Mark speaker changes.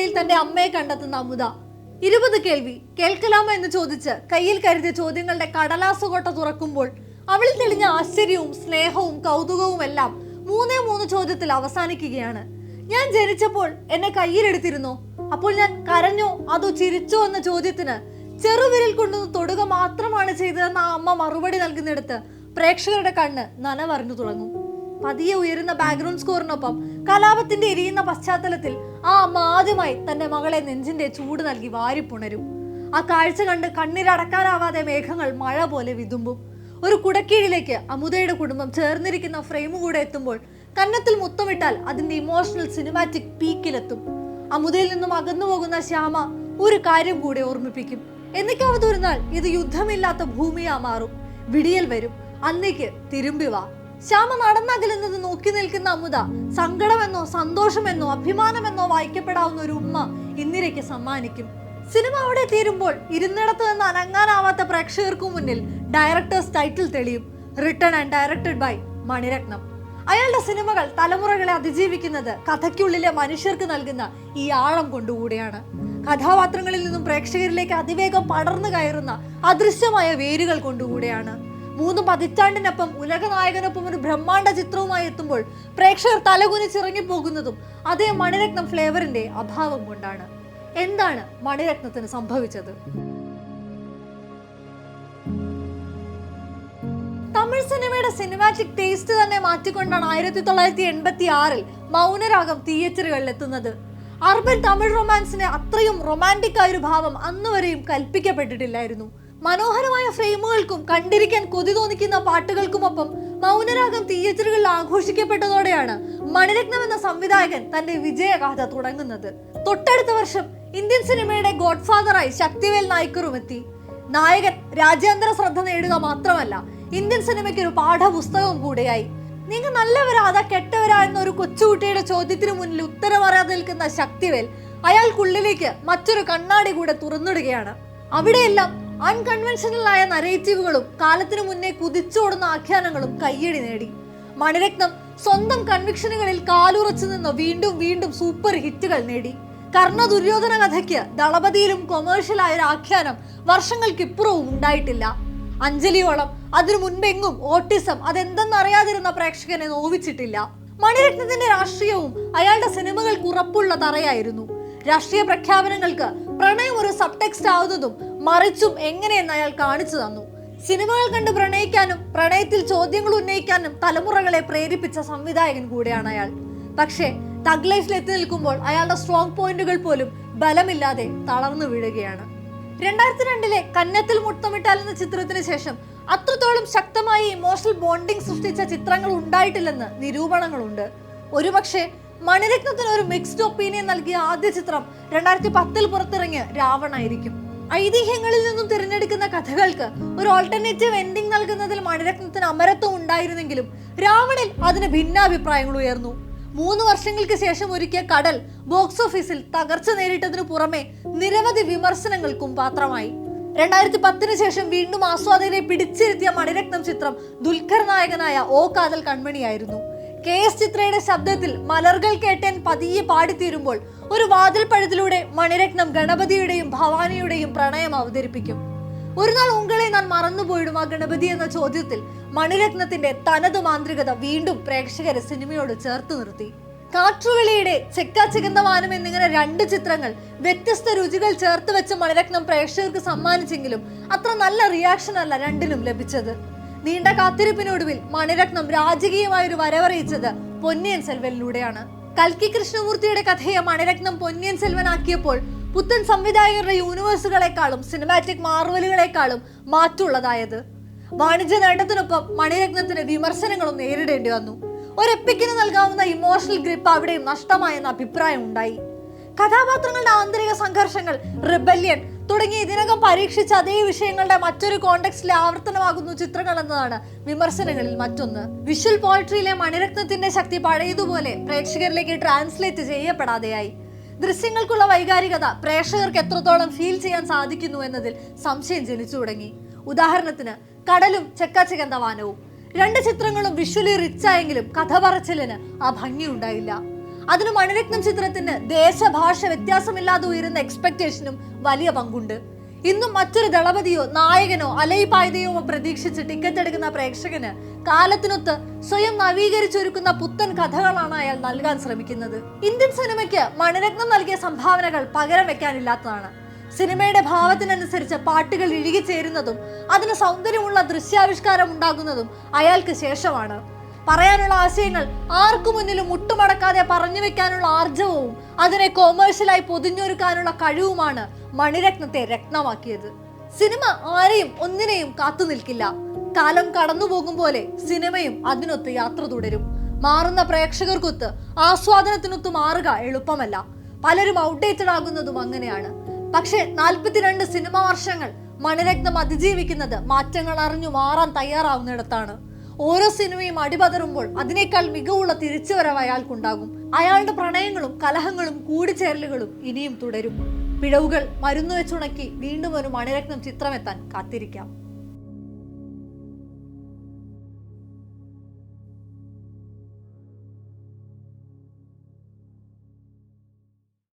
Speaker 1: സിനിമയിൽ തന്റെ അമ്മയെ കണ്ടെത്തുന്ന അമുദ. 20 കേൾവി കേൾക്കലാമോ എന്ന് ചോദിച്ച് കയ്യിൽ കരുതിയ ചോദ്യങ്ങളുടെ കടലാസുകൊട്ട തുറക്കുമ്പോൾ അവളിൽ തെളിഞ്ഞ ആശ്ചര്യവും സ്നേഹവും കൗതുകവും എല്ലാം 3 ചോദ്യത്തിൽ അവസാനിക്കുകയാണ്. ഞാൻ ജനിച്ചപ്പോൾ എന്നെ കയ്യിലെടുത്തിരുന്നോ? അപ്പോൾ ഞാൻ കരഞ്ഞോ അതോ ചിരിച്ചോ എന്ന ചോദ്യത്തിന് ചെറുവിരൽ കൊണ്ടുവന്ന് തൊടുക മാത്രമാണ് ചെയ്തതെന്ന് ആ അമ്മ മറുപടി നൽകുന്നിടത്ത് പ്രേക്ഷകരുടെ കണ്ണ് നനവറിഞ്ഞു തുടങ്ങും. പതിയെ ഉയരുന്ന ബാക്ക്ഗ്രൗണ്ട് സ്കോറിനൊപ്പം കലാപത്തിന്റെ എരിയുന്ന പശ്ചാത്തലത്തിൽ ആ അമ്മ ആദ്യമായി തന്റെ മകളെ നെഞ്ചിന്റെ ചൂട് നൽകി വാരിപ്പുണരും. ആ കാഴ്ച കണ്ട് കണ്ണീരടക്കാനാവാതെ മേഘങ്ങൾ മഴ പോലെ വിതുമ്പും. ഒരു കുടക്കീഴിലേക്ക് അമുദയുടെ കുടുംബം ചേർന്നിരിക്കുന്ന ഫ്രെയിം കൂടെ എത്തുമ്പോൾ കന്നത്തിൽ മുത്തമിട്ടാൽ അതിന്റെ ഇമോഷണൽ സിനിമാറ്റിക് പീക്കിലെത്തും. അമുദയിൽ നിന്നും അകന്നു പോകുന്ന ശ്യാമ ഒരു കാര്യം കൂടെ ഓർമ്മിപ്പിക്കും. എന്നേക്കാവത് ഒരു നാൾ ഇത് യുദ്ധമില്ലാത്ത ഭൂമിയാ മാറും. വിടിയൽ വരും, അന്നേക്ക് തിരുമ്പി വാ. ശ്യാമ നടന്നകലുന്നത് നോക്കി നിൽക്കുന്ന അമുദ സങ്കടമെന്നോ സന്തോഷമെന്നോ അഭിമാനമെന്നോ വായിക്കപ്പെടാവുന്ന ഒരു ഉമ്മ ഇന്ദിരയ്ക്ക് സമ്മാനിക്കും. സിനിമ അവിടെ തീരുമ്പോൾ ഇരുന്നിടത്ത് നിന്ന് അനങ്ങാനാവാത്ത പ്രേക്ഷകർക്കു മുന്നിൽ ഡയറക്ടേഴ്സ് ടൈറ്റിൽ തെളിയും. Written and directed by Mani Ratnam. അയാളുടെ സിനിമകൾ തലമുറകളെ അതിജീവിക്കുന്നത് കഥയ്ക്കുള്ളിലെ മനുഷ്യർക്ക് നൽകുന്ന ഈ ആഴം കൊണ്ടുകൂടെയാണ്. കഥാപാത്രങ്ങളിൽ നിന്നും പ്രേക്ഷകരിലേക്ക് അതിവേഗം പടർന്നു കയറുന്ന അദൃശ്യമായ വേരുകൾ കൊണ്ടുകൂടെയാണ്. 3 പതിറ്റാണ്ടിനൊപ്പം ഉലകനായകനൊപ്പം ഒരു ബ്രഹ്മാണ്ഡ ചിത്രവുമായി എത്തുമ്പോൾ പ്രേക്ഷകർ തലകുനിച്ചിറങ്ങിപ്പോകുന്നതും അതേ മണിരത്നം ഫ്ലേവറിന്റെ അഭാവം കൊണ്ടാണ്. എന്താണ് മണിരത്നത്തിന് സംഭവിച്ചത്? തമിഴ് സിനിമയുടെ സിനിമാറ്റിക് ടേസ്റ്റ് തന്നെ മാറ്റിക്കൊണ്ടാണ് 1986 മൗനരാഗം തിയേറ്ററുകളിൽ എത്തുന്നത്. അർബൻ തമിഴ് റൊമാൻസിന് അത്രയും റൊമാൻറ്റിക് ആയൊരു ഭാവം അന്നുവരെയും കൽപ്പിക്കപ്പെട്ടിട്ടില്ലായിരുന്നു. മനോഹരമായ ഫ്രെയിമുകൾക്കും കണ്ടിരിക്കാൻ കൊതി തോന്നിക്കുന്ന പാട്ടുകൾക്കുമൊപ്പം മൗനരാഗം തിയേറ്ററുകളിൽ ആഘോഷിക്കപ്പെട്ടതോടെയാണ് മണിരത്നം എന്ന സംവിധായകൻ തന്റെ വിജയഗാഥ തുടങ്ങുന്നത്. തൊട്ടടുത്ത വർഷം ഇന്ത്യൻ സിനിമയുടെ ഗോഡ്ഫാദറായി ശക്തിവേൽ നായ്ക്കറും എത്തി. നായകൻ രാജ്യാന്തര ശ്രദ്ധ നേടുക മാത്രമല്ല, ഇന്ത്യൻ സിനിമയ്ക്ക് ഒരു പാഠപുസ്തകവും കൂടെയായി. നിങ്ങൾ നല്ലവരാ അതാ കെട്ടവരാ എന്നൊരു കൊച്ചുകുട്ടിയുടെ ചോദ്യത്തിന് മുന്നിൽ ഉത്തരം അറിയാതെ നിൽക്കുന്ന ശക്തിവേൽ അയാൾക്കുള്ളിലേക്ക് മറ്റൊരു കണ്ണാടി കൂടെ തുറന്നിടുകയാണ്. അവിടെയെല്ലാം അൺകൺവെൻഷണൽ ആയ നരേറ്റീവുകളും കാലത്തിനു മുന്നേ കുതിച്ചോടുന്ന ആഖ്യാനങ്ങളും കയ്യടി നേടി. മണിരത്നം സ്വന്തം കൺവിക്ഷനുകളിൽ കാലുറച്ചു നിന്ന് വീണ്ടും വീണ്ടും സൂപ്പർ ഹിറ്റുകൾ നേടി. കർണ ദുര്യോധന കഥയ്ക്ക് ദളപതിയിലും കൊമേഴ്ഷ്യലായ ഒരു ആഖ്യാനം വർഷങ്ങൾക്കിപ്പുറവും ഉണ്ടായിട്ടില്ല. അഞ്ജലിയോളം അതിനു മുൻപെങ്ങും ഓട്ടിസം അതെന്തെന്നറിയാതിരുന്ന പ്രേക്ഷകനെ നോവിച്ചിട്ടില്ല. മണിരത്നത്തിന്റെ രാഷ്ട്രീയവും അയാളുടെ സിനിമകൾക്ക് ഉറപ്പുള്ള തറയായിരുന്നു. രാഷ്ട്രീയ പ്രഖ്യാപനങ്ങൾക്ക് പ്രണയം ഒരു സബ് ടെക്സ്റ്റ് ആവുന്നതും മറിച്ചും എങ്ങനെയെന്ന് അയാൾ കാണിച്ചു തന്നു. സിനിമകൾ കണ്ട് പ്രണയിക്കാനും പ്രണയത്തിൽ ചോദ്യങ്ങൾ ഉന്നയിക്കാനും തലമുറകളെ പ്രേരിപ്പിച്ച സംവിധായകൻ കൂടെയാണ് അയാൾ. പക്ഷേ തഗ് ലൈഫിൽ എത്തി നിൽക്കുമ്പോൾ അയാളുടെ സ്ട്രോങ് പോയിന്റുകൾ പോലും ബലമില്ലാതെ തളർന്നു വീഴുകയാണ്. 2002 കന്നത്തിൽ മുത്തമിട്ടാൽ എന്ന ചിത്രത്തിന് ശേഷം അത്രത്തോളം ശക്തമായ ഇമോഷണൽ ബോണ്ടിങ് സൃഷ്ടിച്ച ചിത്രങ്ങൾ ഉണ്ടായിട്ടില്ലെന്ന് നിരൂപണങ്ങളുണ്ട്. ഒരുപക്ഷെ മണിരത്നത്തിന് ഒരു മിക്സ്ഡ് ഒപ്പീനിയൻ നൽകിയ ആദ്യ ചിത്രം 2010 പുറത്തിറങ്ങിയ രാവണായിരിക്കും. ഐതിഹ്യങ്ങളിൽ നിന്നും തിരഞ്ഞെടുക്കുന്ന കഥകൾക്ക് ഒരു ഓൾട്ടർനേറ്റീവ് എൻഡിങ് നൽകുന്നതിൽ മണിരത്നത്തിന് അമരത്വം ഉണ്ടായിരുന്നെങ്കിലും രാവണിൽ അതിന് ഭിന്നാഭിപ്രായങ്ങൾ ഉയർന്നു. 3 വർഷങ്ങൾക്ക് ശേഷം ഒരുക്കിയ കടൽ ബോക്സ് ഓഫീസിൽ തകർച്ച നേരിട്ടതിനു പുറമെ നിരവധി വിമർശനങ്ങൾക്കും പാത്രമായി. 2010 ശേഷം വീണ്ടും ആസ്വാദകരെ പിടിച്ചിരുത്തിയ മണിരത്നം ചിത്രം ദുൽഖർ നായകനായ ഓ കാതൽ കൺമണിയായിരുന്നു. KS ചിത്രയുടെ ശബ്ദത്തിൽ മലർകൾ കേട്ടൻ പതിയെ പാടിത്തീരുമ്പോൾ ഒരു വാതിൽ പഴുതിലൂടെ മണിരത്നം ഗണപതിയുടെയും ഭവാനിയുടെയും പ്രണയം അവതരിപ്പിക്കും. ഒരു നാൾ ഉങ്ങളെ ഞാൻ മറന്നുപോയിടും ആ ഗണപതി എന്ന ചോദ്യത്തിൽ മണിരത്നത്തിന്റെ തനത് മാന്ത്രികത വീണ്ടും പ്രേക്ഷകരെ സിനിമയോട് ചേർത്ത് നിർത്തി. കാറ്റുവെളിയുടെ ചെക്ക ചികന്ന വാനം എന്നിങ്ങനെ 2 ചിത്രങ്ങൾ വ്യത്യസ്ത രുചികൾ ചേർത്ത് വെച്ച് മണിരത്നം പ്രേക്ഷകർക്ക് സമ്മാനിച്ചെങ്കിലും അത്ര നല്ല റിയാക്ഷൻ അല്ല രണ്ടിനും ലഭിച്ചത്. നീണ്ട കാത്തിരിപ്പിനൊടുവിൽ മണിരത്നം രാജകീയമായ ഒരു വരവറിയിച്ചത് പൊന്നിയൻ സെൽവനിലൂടെയാണ്. കൽക്കി കൃഷ്ണമൂർത്തിയുടെ കഥയെ മണിരത്നം പൊന്നിയൻ സെൽവനാക്കിയപ്പോൾ പുത്തൻ സംവിധായകരുടെ യൂണിവേഴ്സുകളെക്കാളും സിനിമാറ്റിക് മാർവലുകളെക്കാളും മാറ്റുള്ളതായത്. വാണിജ്യ നേട്ടത്തിനൊപ്പം മണിരത്നത്തിന് വിമർശനങ്ങളും നേരിടേണ്ടി വന്നു. ഒരു എപ്പിക്കിന് നൽകാവുന്ന ഇമോഷണൽ ഗ്രിപ്പ് അവിടെയും നഷ്ടമായെന്ന അഭിപ്രായം ഉണ്ടായി. കഥാപാത്രങ്ങളുടെ ആന്തരിക സംഘർഷങ്ങൾ, റിബല്യൻ തുടങ്ങി ഇതിനകം പരീക്ഷിച്ച അതേ വിഷയങ്ങളുടെ മറ്റൊരു കോണ്ടെക്സ്റ്റിലെ ആവർത്തനമാകുന്നു ചിത്രങ്ങൾ എന്നതാണ് വിമർശനങ്ങളിൽ മറ്റൊന്ന്. വിഷ്വൽ പോയട്രിയിലെ മണിരത്നത്തിന്റെ ശക്തി പഴയതുപോലെ പ്രേക്ഷകരിലേക്ക് ട്രാൻസ്ലേറ്റ് ചെയ്യപ്പെടാതെയായി. ദൃശ്യങ്ങൾക്കുള്ള വൈകാരികത പ്രേക്ഷകർക്ക് എത്രത്തോളം ഫീൽ ചെയ്യാൻ സാധിക്കുന്നു എന്നതിൽ സംശയം ജനിച്ചു തുടങ്ങി. ഉദാഹരണത്തിന് കടലും ചെക്കാച്ചികന്തവാനവും 2 ചിത്രങ്ങളും വിഷ്വലി റിച്ച് ആയെങ്കിലും കഥ പറച്ചിലിന് ആ ഭംഗി ഉണ്ടായില്ല. അതിന് മണിരത്നം ചിത്രത്തിന് ദേശഭാഷ വ്യത്യാസമില്ലാതെ ഉയരുന്ന എക്സ്പെക്ടേഷനും വലിയ പങ്കുണ്ട്. ഇന്നും മറ്റൊരു ദളപതിയോ നായകനോ അലൈപായതയോ പ്രതീക്ഷിച്ച് ടിക്കറ്റ് എടുക്കുന്ന പ്രേക്ഷകന് കാലത്തിനൊത്ത് സ്വയം നവീകരിച്ചൊരുക്കുന്ന പുത്തൻ കഥകളാണ് അയാൾ നൽകാൻ ശ്രമിക്കുന്നത്. ഇന്ത്യൻ സിനിമയ്ക്ക് മണിരത്നം നൽകിയ സംഭാവനകൾ പകരം വെക്കാനില്ലാത്തതാണ്. സിനിമയുടെ ഭാവത്തിനനുസരിച്ച് പാട്ടുകൾ ഇഴുകിച്ചേരുന്നതും അതിന് സൗന്ദര്യമുള്ള ദൃശ്യാവിഷ്കാരം ഉണ്ടാകുന്നതും അയാൾക്ക് ശേഷമാണ്. പറയാനുള്ള ആശയങ്ങൾ ആർക്കു മുന്നിലും മുട്ടുമടക്കാതെ പറഞ്ഞു വെക്കാനുള്ള ആർജവവും അതിനെ കൊമേഴ്ഷ്യലായി പൊതിഞ്ഞൊരുക്കാനുള്ള കഴിവുമാണ് മണിരത്നത്തെ രത്നമാക്കിയത്. സിനിമ ആരെയും ഒന്നിനെയും കാത്തു നിൽക്കില്ല. കാലം കടന്നു പോകും പോലെ സിനിമയും അതിനൊത്ത് യാത്ര തുടരും. മാറുന്ന പ്രേക്ഷകർക്കൊത്ത് ആസ്വാദനത്തിനൊത്ത് മാറുക എളുപ്പമല്ല. പലരും ഔട്ട്ഡേറ്റഡ് ആകുന്നതും അങ്ങനെയാണ്. പക്ഷെ 42 സിനിമാ വർഷങ്ങൾ മണിരത്നം അതിജീവിക്കുന്നത് മാറ്റങ്ങൾ അറിഞ്ഞു മാറാൻ തയ്യാറാവുന്നിടത്താണ്. ഓരോ സിനിമയും അടിപതറുമ്പോൾ അതിനേക്കാൾ മികവുള്ള തിരിച്ചുവരവ് അയാൾക്കുണ്ടാകും. അയാളുടെ പ്രണയങ്ങളും കലഹങ്ങളും കൂടിച്ചേരലുകളും ഇനിയും തുടരും. പിഴവുകൾ മരുന്ന് വെച്ചുണക്കി വീണ്ടും ഒരു മണിരത്നം ചിത്രമെത്താൻ കാത്തിരിക്കാം.